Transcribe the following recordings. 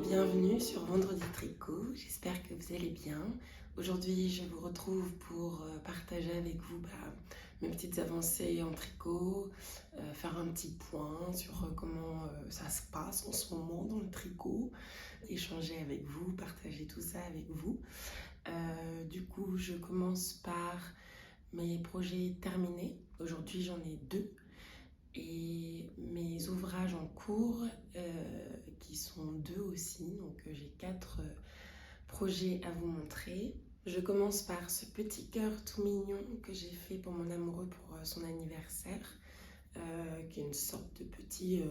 bienvenue sur Vendredi Tricot, j'espère que vous allez bien. Aujourd'hui je vous retrouve pour partager avec vous mes petites avancées en tricot, faire un petit point sur comment ça se passe en ce moment dans le tricot, échanger avec vous, partager tout ça avec vous. Du coup je commence par mes projets terminés, aujourd'hui j'en ai 2. Et mes ouvrages en cours qui sont 2 aussi, donc j'ai 4 projets à vous montrer. Je commence par ce petit cœur tout mignon que j'ai fait pour mon amoureux pour son anniversaire, qui est une sorte de petit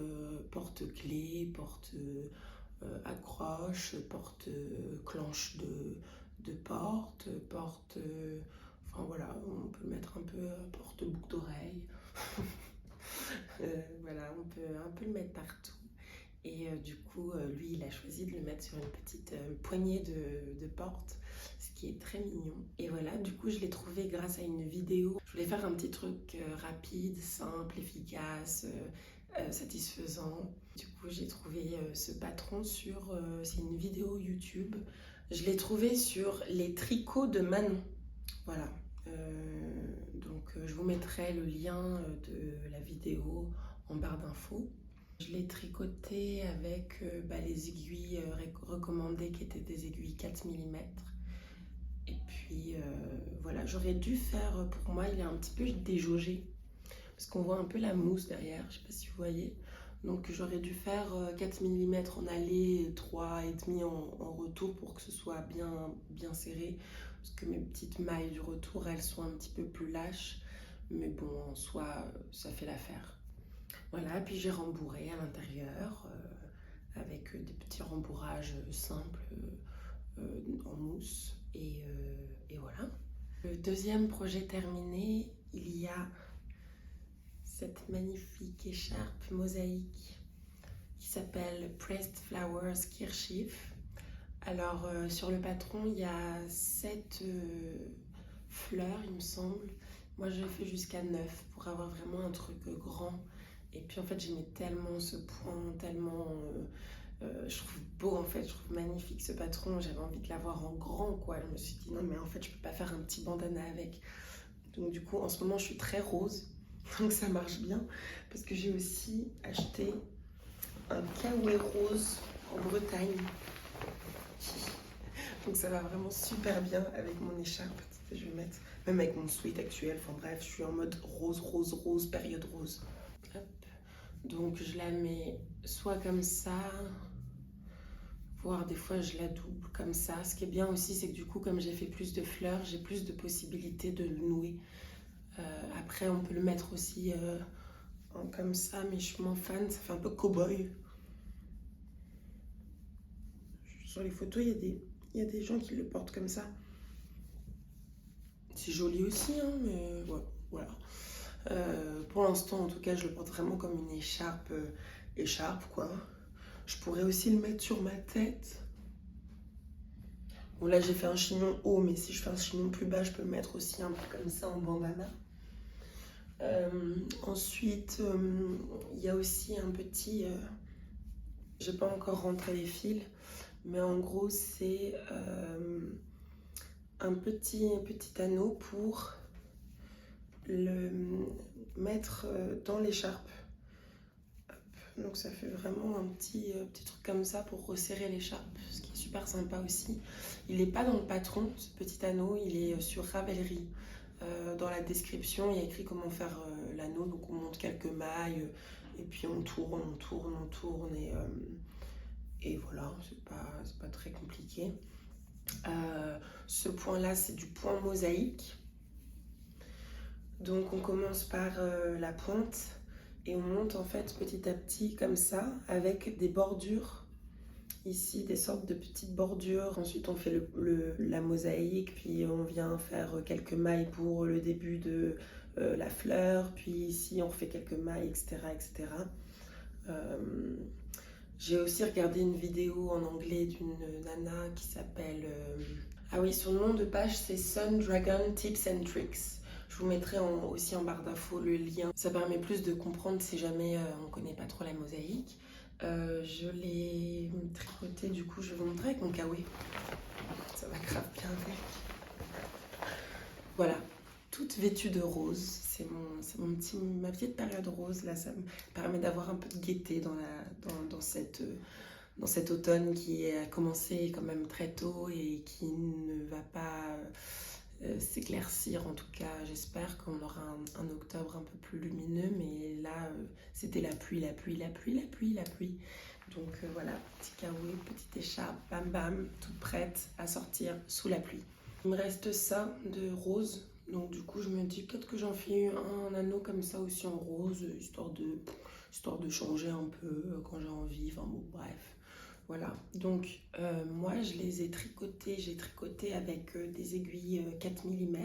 porte-clés, porte-accroche, porte-clenche de porte, enfin voilà, on peut mettre un peu porte-boucle d'oreille. Voilà, on peut un peu le mettre partout. Et du coup, lui, il a choisi de le mettre sur une petite poignée de porte, ce qui est très mignon. Et voilà, du coup, je l'ai trouvé grâce à une vidéo. Je voulais faire un petit truc rapide, simple, efficace, satisfaisant. Du coup, j'ai trouvé ce patron sur... c'est une vidéo YouTube. Je l'ai trouvé sur les tricots de Manon. Voilà. Donc je vous mettrai le lien de la vidéo en barre d'infos. Je l'ai tricoté avec les aiguilles recommandées qui étaient des aiguilles 4 mm. Et puis voilà, j'aurais dû faire, pour moi il est un petit peu déjaugé parce qu'on voit un peu la mousse derrière, je sais pas si vous voyez. Donc j'aurais dû faire 4 mm en aller, 3,5 en retour pour que ce soit bien serré. Parce que mes petites mailles du retour, elles sont un petit peu plus lâches. Mais bon, en soi, ça fait l'affaire. Voilà, puis j'ai rembourré à l'intérieur avec des petits rembourrages simples en mousse. Et voilà. Le deuxième projet terminé, il y a cette magnifique écharpe mosaïque qui s'appelle Pressed Flowers Kirschif. Alors sur le patron il y a 7 fleurs il me semble. Moi je fais jusqu'à 9 pour avoir vraiment un truc grand. Et puis en fait j'aimais tellement ce point, tellement je trouve beau en fait, je trouve magnifique ce patron. J'avais envie de l'avoir en grand quoi. Je me suis dit non mais en fait je peux pas faire un petit bandana avec. Donc du coup en ce moment je suis très rose. Donc ça marche bien parce que j'ai aussi acheté un kawaii rose en Bretagne. Donc ça va vraiment super bien avec mon écharpe. Je vais mettre, même avec mon sweat actuel. Enfin bref, je suis en mode rose, période rose. Hop. Donc je la mets soit comme ça, voire des fois je la double comme ça. Ce qui est bien aussi, c'est que du coup, comme j'ai fait plus de fleurs, j'ai plus de possibilités de le nouer. Après, on peut le mettre aussi comme ça, mais je suis moins fan. Ça fait un peu cow-boy. Sur les photos, il y a des gens qui le portent comme ça. C'est joli aussi, hein, mais ouais, voilà. Pour l'instant, en tout cas, je le porte vraiment comme une écharpe, quoi. Je pourrais aussi le mettre sur ma tête. Bon, là, j'ai fait un chignon haut, mais si je fais un chignon plus bas, je peux le mettre aussi un peu comme ça en bandana. Ensuite, il y a aussi un petit... j'ai pas encore rentré les fils, mais en gros, c'est un petit anneau pour le mettre dans l'écharpe. Donc ça fait vraiment un petit truc comme ça pour resserrer l'écharpe, ce qui est super sympa aussi. Il n'est pas dans le patron, ce petit anneau, il est sur Ravelry. Dans la description, il y a écrit comment faire l'anneau, donc on monte quelques mailles et puis on tourne et voilà, c'est pas très compliqué. Ce point là, c'est du point mosaïque. Donc on commence par la pointe et on monte en fait petit à petit comme ça avec des bordures. Ici des sortes de petites bordures. Ensuite on fait la mosaïque, puis on vient faire quelques mailles pour le début de la fleur, puis ici on fait quelques mailles, etc. J'ai aussi regardé une vidéo en anglais d'une nana qui s'appelle... Ah oui, son nom de page c'est Sun Dragon Tips and Tricks. Je vous mettrai aussi en barre d'infos le lien. Ça permet plus de comprendre si jamais on ne connaît pas trop la mosaïque. Je l'ai tricoté, du coup je vais vous montrer avec mon kawaii. Ça va grave bien avec. Voilà, toute vêtue de rose. C'est ma petite période rose. Là, ça me permet d'avoir un peu de gaieté dans cet automne qui a commencé quand même très tôt et qui ne va pas s'éclaircir. En tout cas, j'espère qu'on aura un octobre un peu plus lumineux. Mais là, c'était la pluie, la pluie, la pluie, la pluie, la pluie. Donc voilà, petit kawaii, petite écharpe, bam bam, toute prête à sortir sous la pluie. Il me reste ça de rose, donc du coup je me dis peut-être que j'en fais un anneau comme ça aussi en rose, histoire de changer un peu quand j'ai envie, enfin bon bref. Voilà, donc moi je les ai tricotés, j'ai tricoté avec des aiguilles 4 mm.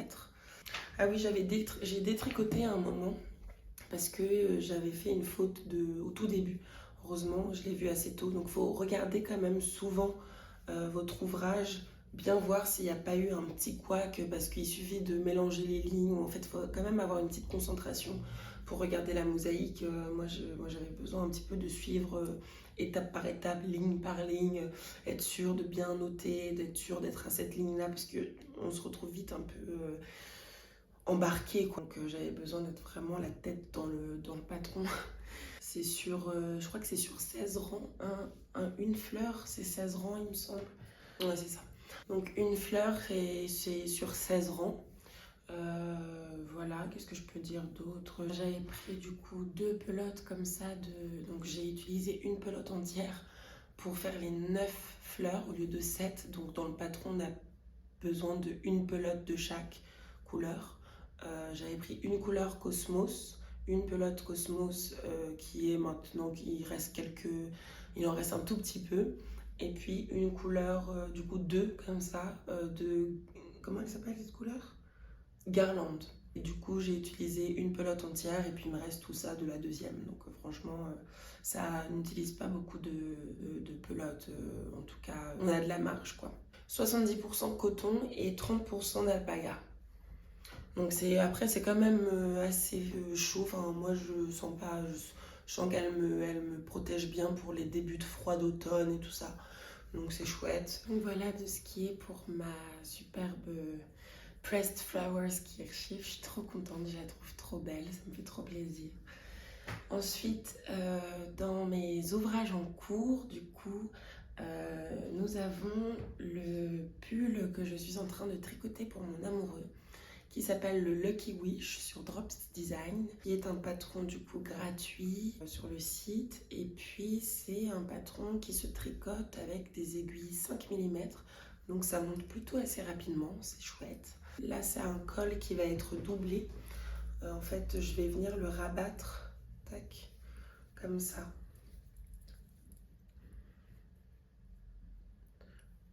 Ah oui, j'ai détricoté à un moment parce que j'avais fait une faute au tout début. Heureusement, je l'ai vu assez tôt, donc il faut regarder quand même souvent votre ouvrage, bien voir s'il n'y a pas eu un petit couac, parce qu'il suffit de mélanger les lignes. En fait, il faut quand même avoir une petite concentration pour regarder la mosaïque. Moi, j'avais besoin un petit peu de suivre étape par étape, ligne par ligne, être sûr de bien noter, d'être sûr d'être à cette ligne-là, parce qu'on se retrouve vite un peu embarqué, quoi. Donc j'avais besoin d'être vraiment la tête dans le patron. C'est sur, je crois que c'est sur 16 rangs, une fleur, c'est 16 rangs il me semble. Ouais, c'est ça. Donc une fleur et c'est sur 16 rangs. Voilà, qu'est-ce que je peux dire d'autre? J'avais pris du coup 2 pelotes comme ça, donc j'ai utilisé une pelote entière pour faire les 9 fleurs au lieu de 7. Donc dans le patron, on a besoin de une pelote de chaque couleur. J'avais pris une couleur Cosmos, une pelote Cosmos qui est maintenant, il en reste un tout petit peu. Et puis une couleur, du coup 2 comme ça, comment elle s'appelle cette couleur? Garlande. Et du coup j'ai utilisé une pelote entière et puis il me reste tout ça de la deuxième. Donc franchement ça n'utilise pas beaucoup de pelotes, en tout cas on a de la marge quoi. 70% coton et 30% d'alpaga. Donc après c'est quand même assez chaud. Enfin moi je sens pas, je sens qu'elle me protège bien pour les débuts de froid d'automne et tout ça. Donc c'est chouette. Donc voilà de ce qui est pour ma superbe Pressed Flowers Kirschif. Je suis trop contente, je la trouve trop belle, ça me fait trop plaisir. Ensuite, dans mes ouvrages en cours, du coup, nous avons le pull que je suis en train de tricoter pour mon amoureux, qui s'appelle le Lucky Wish sur Drops Design, qui est un patron du coup gratuit sur le site. Et puis c'est un patron qui se tricote avec des aiguilles 5 mm, donc ça monte plutôt assez rapidement, c'est chouette. Là c'est un col qui va être doublé. En fait je vais venir le rabattre, tac, comme ça.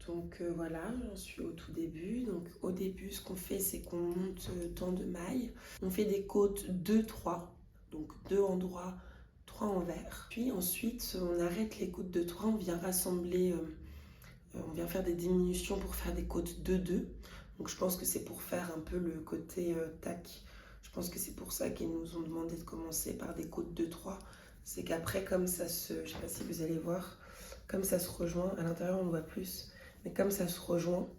Donc voilà, j'en suis au tout début. Donc au début, ce qu'on fait, c'est qu'on monte tant de mailles. On fait des côtes 2-3, donc 2 en droit, 3 en vert. Puis ensuite, on arrête les côtes de 3, on vient rassembler, on vient faire des diminutions pour faire des côtes 2-2. Donc je pense que c'est pour faire un peu le côté tac. Je pense que c'est pour ça qu'ils nous ont demandé de commencer par des côtes 2-3. C'est qu'après, comme ça je sais pas si vous allez voir, comme ça se rejoint, à l'intérieur on voit plus. Mais comme ça se rejoint,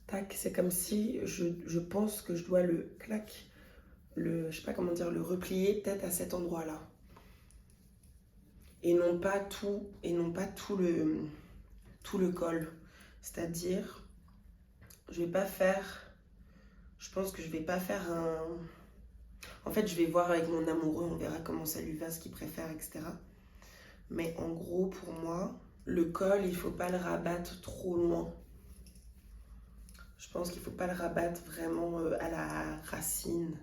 tac, c'est comme si je pense que je dois je sais pas comment dire, le replier peut-être à cet endroit-là. Et non pas tout le col. C'est-à-dire, je pense que je vais pas faire un... En fait, je vais voir avec mon amoureux, on verra comment ça lui va, ce qu'il préfère, etc. Mais en gros, pour moi, le col, il faut pas le rabattre trop loin. Je pense qu'il faut pas le rabattre vraiment à la racine.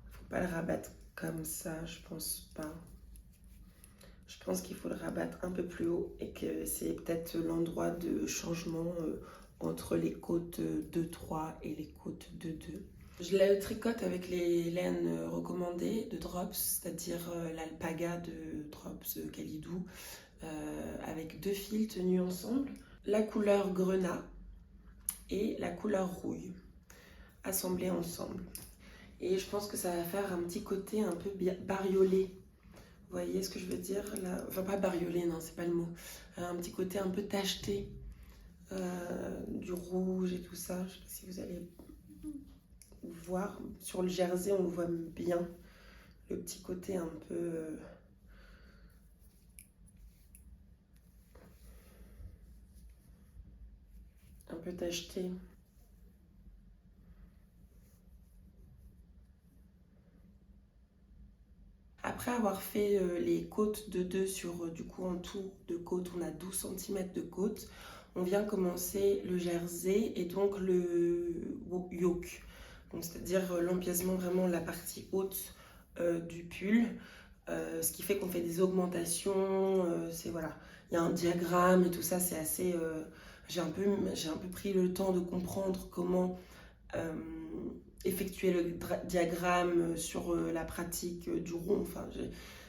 Il faut pas le rabattre comme ça, je pense pas. Je pense qu'il faut le rabattre un peu plus haut et que c'est peut-être l'endroit de changement entre les côtes 2-3 et les côtes 2-2. Je le tricote avec les laines recommandées de Drops, c'est-à-dire l'alpaga de Drops Calidou, avec 2 fils tenus ensemble, la couleur grenat et la couleur rouille, assemblées ensemble. Et je pense que ça va faire un petit côté un peu bariolé Vous voyez ce que je veux dire là? Enfin, pas bariolé, non, c'est pas le mot. Un petit côté un peu tacheté, du rouge et tout ça. Je sais pas si vous allez voir. Sur le jersey, on le voit bien. Le petit côté un peu tacheté. Après avoir fait les côtes de 2 sur, du coup en tout de côte, on a 12 cm de côte, on vient commencer le jersey et donc le yoke. Donc c'est-à-dire l'empiècement, vraiment la partie haute du pull. Ce qui fait qu'on fait des augmentations, c'est voilà, il y a un diagramme et tout ça, c'est assez... j'ai un peu pris le temps de comprendre comment euh, effectuer le diagramme sur la pratique du rond. Enfin,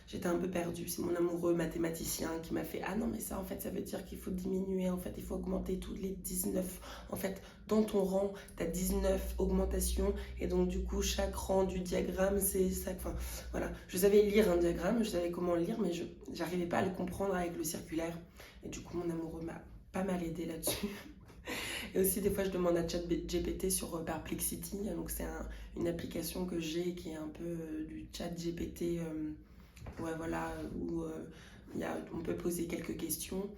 j'étais un peu perdue. C'est mon amoureux mathématicien qui m'a fait: ah non, mais ça, en fait, ça veut dire qu'il faut diminuer. En fait, il faut augmenter toutes les 19. En fait, dans ton rang, tu as 19 augmentations. Et donc, du coup, chaque rang du diagramme, c'est ça. Enfin, voilà. Je savais lire un diagramme, je savais comment le lire, mais je n'arrivais pas à le comprendre avec le circulaire. Et du coup, mon amoureux m'a pas mal aidé là-dessus. Et aussi, des fois, je demande à ChatGPT sur Perplexity. Donc, c'est une application que j'ai qui est un peu du ChatGPT. Ouais, voilà, où on peut poser quelques questions.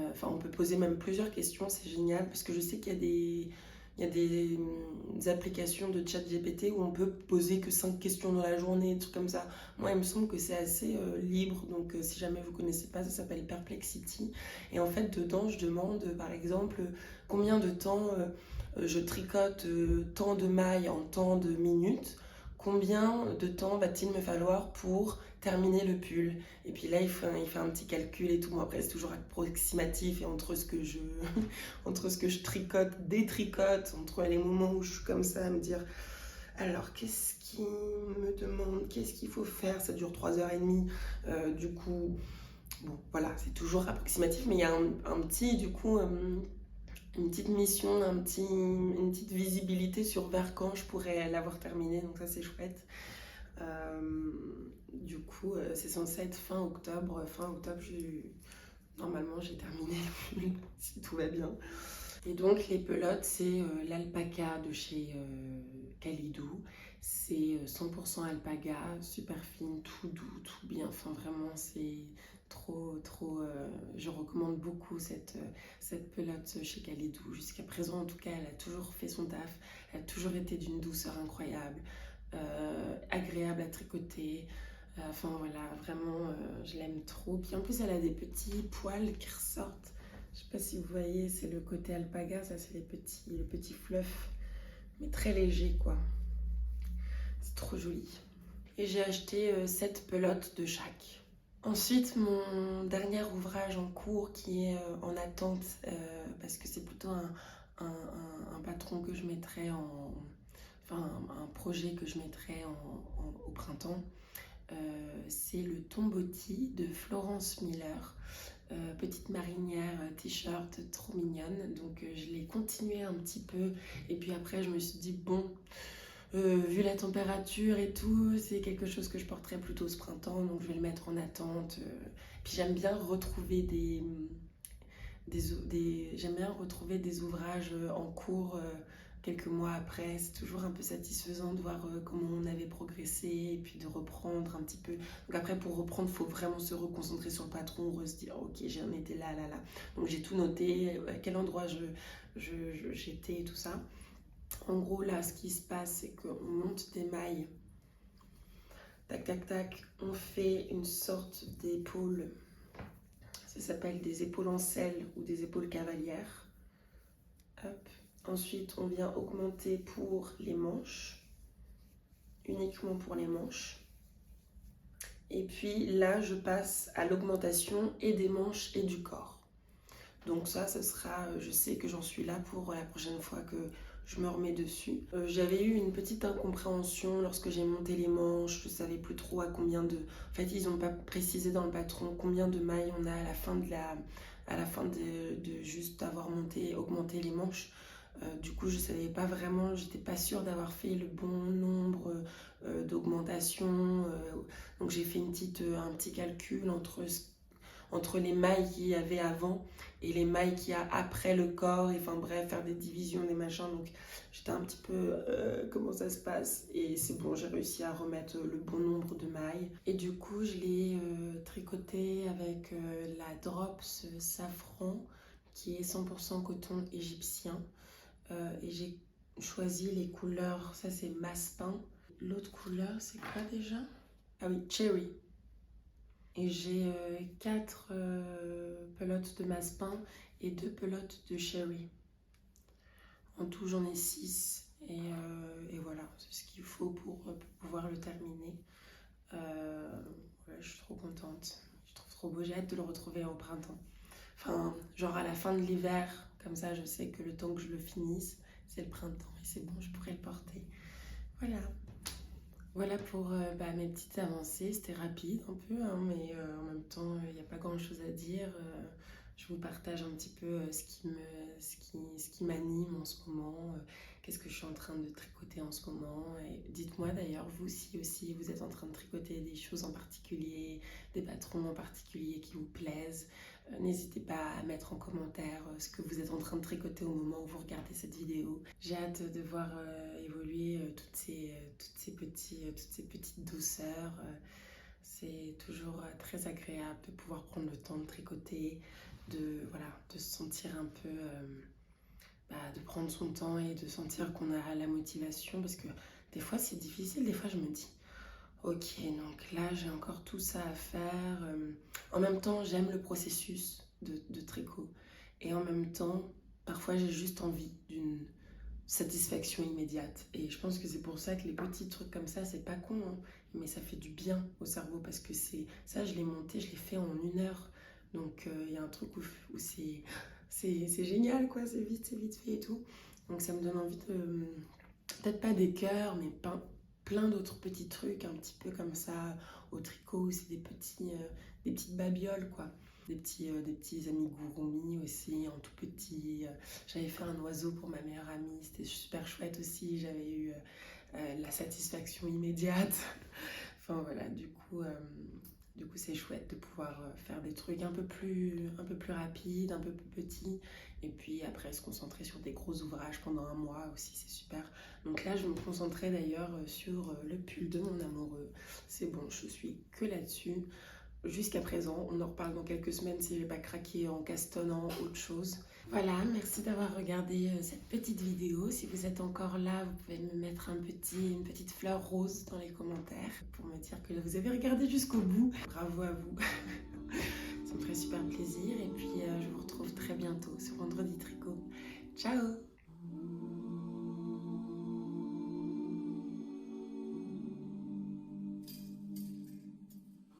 Enfin, on peut poser même plusieurs questions. C'est génial parce que je sais qu'il y a des applications de ChatGPT où on peut poser que 5 questions dans la journée, des trucs comme ça. Moi, il me semble que c'est assez libre, donc si jamais vous ne connaissez pas, ça s'appelle Perplexity. Et en fait, dedans, je demande, par exemple, combien de temps je tricote tant de mailles en tant de minutes, combien de temps va-t-il me falloir pour terminer le pull. Et puis là, il fait un petit calcul et tout. Bon, après, c'est toujours approximatif et entre ce que je, entre ce que je tricote, détricote, entre les moments où je suis comme ça à me dire: alors, qu'est-ce qu'il me demande, qu'est-ce qu'il faut faire, ça dure 3h30. Du coup, bon, voilà, c'est toujours approximatif, mais il y a un petit, du coup, une petite mission, une petite visibilité sur vers quand je pourrais l'avoir terminé. Donc ça, c'est chouette. Du coup, c'est censé être fin octobre. Fin octobre, normalement, j'ai terminé le pull, si tout va bien. Et donc, les pelotes, c'est l'alpaca de chez Kalidou. C'est 100% alpaga, super fine, tout doux, tout bien. Enfin, vraiment, c'est trop, trop... je recommande beaucoup cette pelote chez Kalidou. Jusqu'à présent, en tout cas, elle a toujours fait son taf. Elle a toujours été d'une douceur incroyable. Agréable à tricoter. Enfin voilà, vraiment, je l'aime trop. Puis en plus, elle a des petits poils qui ressortent. Je sais pas si vous voyez, c'est le côté alpaga, ça c'est le petit fluff, mais très léger quoi. C'est trop joli. Et j'ai acheté 7 pelotes de chaque. Ensuite, mon dernier ouvrage en cours qui est en attente, parce que c'est plutôt un patron que je mettrai en... Enfin, un projet que je mettrai au printemps. C'est le Tomboti de Florence Miller. Petite marinière t-shirt trop mignonne, donc je l'ai continué un petit peu et puis après je me suis dit bon, vu la température et tout, c'est quelque chose que je porterai plutôt ce printemps, donc je vais le mettre en attente. Puis j'aime bien retrouver j'aime bien retrouver des ouvrages en cours quelques mois après. C'est toujours un peu satisfaisant de voir comment on avait progressé et puis de reprendre un petit peu. Donc après, pour reprendre, il faut vraiment se reconcentrer sur le patron, se dire ok, j'en étais là, là, là. Donc j'ai tout noté, à quel endroit j'étais et tout ça. En gros, là, ce qui se passe, c'est qu'on monte des mailles. Tac, tac, tac. On fait une sorte d'épaule. Ça s'appelle des épaules en selle ou des épaules cavalières. Hop. Ensuite, on vient augmenter pour les manches, uniquement pour les manches. Et puis là, je passe à l'augmentation et des manches et du corps. Donc ça, ce sera, je sais que j'en suis là pour la prochaine fois que je me remets dessus. J'avais eu une petite incompréhension lorsque j'ai monté les manches, je ne savais plus trop à combien de... En fait, ils n'ont pas précisé dans le patron combien de mailles on a à la fin de juste avoir augmenté les manches. Du coup, je savais pas vraiment, j'étais pas sûre d'avoir fait le bon nombre d'augmentation. Donc j'ai fait un petit calcul entre les mailles qu'il y avait avant et les mailles qu'il y a après le corps. Et enfin bref, faire des divisions, des machins. Donc j'étais un petit peu comment ça se passe. Et c'est bon, j'ai réussi à remettre le bon nombre de mailles. Et du coup, je l'ai tricoté avec la Drops Safran qui est 100% coton égyptien. Et j'ai choisi les couleurs, ça c'est Massepain. L'autre couleur, c'est quoi déjà? Ah oui, Cherry. Et j'ai 4 pelotes de Massepain et 2 pelotes de Cherry. En tout, j'en ai 6. Et voilà, c'est ce qu'il faut pour pouvoir le terminer. Voilà, je suis trop contente. Je trouve trop beau. J'ai hâte de le retrouver au printemps. Enfin, genre à la fin de l'hiver. Comme ça, je sais que le temps que je le finisse, c'est le printemps. Et c'est bon, je pourrai le porter. Voilà. Voilà pour mes petites avancées. C'était rapide un peu, hein, mais en même temps, il n'y a pas grand-chose à dire. Je vous partage un petit peu ce qui m'anime en ce moment, qu'est-ce que je suis en train de tricoter en ce moment. Et dites-moi d'ailleurs, vous si aussi vous êtes en train de tricoter des choses en particulier, des patrons en particulier qui vous plaisent. N'hésitez pas à mettre en commentaire ce que vous êtes en train de tricoter au moment où vous regardez cette vidéo. J'ai hâte de voir évoluer toutes ces petites douceurs. C'est toujours très agréable de pouvoir prendre le temps de tricoter, de se sentir un peu, de prendre son temps et de sentir qu'on a la motivation parce que des fois c'est difficile, des fois je me dis ok, donc là j'ai encore tout ça à faire. En même temps, j'aime le processus de tricot. Et en même temps, parfois j'ai juste envie d'une satisfaction immédiate. Et je pense que c'est pour ça que les petits trucs comme ça, c'est pas con, hein, mais ça fait du bien au cerveau parce que ça, je l'ai monté, je l'ai fait en 1 heure. Donc il y a un truc où c'est génial, quoi, c'est vite fait et tout. Donc ça me donne envie de, peut-être pas des cœurs, mais plein d'autres petits trucs, un petit peu comme ça, au tricot, c'est des petites babioles, quoi. Des petits amigurumis aussi, en tout petit. J'avais fait un oiseau pour ma meilleure amie, c'était super chouette aussi. J'avais eu la satisfaction immédiate. Enfin voilà, du coup c'est chouette de pouvoir faire des trucs un peu plus rapides, un peu plus petits. Et puis après se concentrer sur des gros ouvrages pendant un mois aussi, c'est super. Donc là, je me concentrais d'ailleurs sur le pull de mon amoureux. C'est bon, je suis que là-dessus. Jusqu'à présent, on en reparle dans quelques semaines si je vais pas craquer en castonnant autre chose. Voilà, merci d'avoir regardé cette petite vidéo. Si vous êtes encore là, vous pouvez me mettre une petite fleur rose dans les commentaires pour me dire que vous avez regardé jusqu'au bout. Bravo à vous. Ça me ferait super plaisir. Et puis, je vous retrouve très bientôt sur Vendredi Tricot. Ciao!